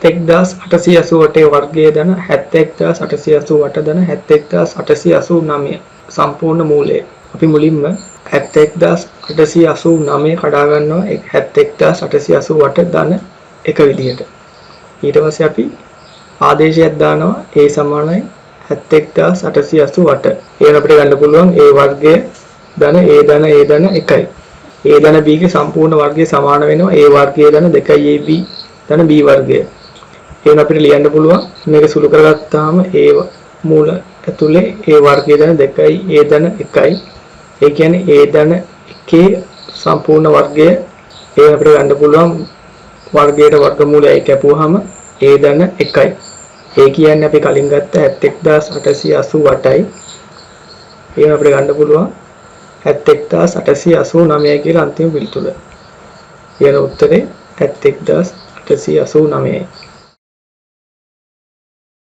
71888 වර්ගය ධන 71888 ධන 71889 සම්පූර්ණ මූලය. අපි මුලින්ම 71889 කඩා ගන්නවා 71888 ධන එක විදිහට. ඊට පස්සේ අපි ආදේශයක් දානවා a සමානයි 71888. ඒක අපිට ගන්න පුළුවන් a වර්ගය ධන a ධන a ධන 1යි. a ධන b ගේ සම්පූර්ණ වර්ගය සමාන වෙනවා a වර්ගය ධන 2යි ab ධන b වර්ගය. ඒක අපිට ලියන්න පුළුවන් මේක සුළු කරගත්තාම a මූල ඇතුලේ a වර්ගය ධන 2යි a ධන 1යි. ඒ කියන්නේ a ධන 1 සම්පූර්ණ වර්ගය. ඒක අපිට ගන්න පුළුවන් වර්ගයට වර්ගමූලයයි කැපුවාම a ධන 1යි. ඒ කියන්නේ අපි කලින් ගත්ත 71888යි. ඒක අපිට ගන්න පුළුවන් 71889 කියලා අන්තිම පිළිතුර. කියන උත්තරේ 71889යි.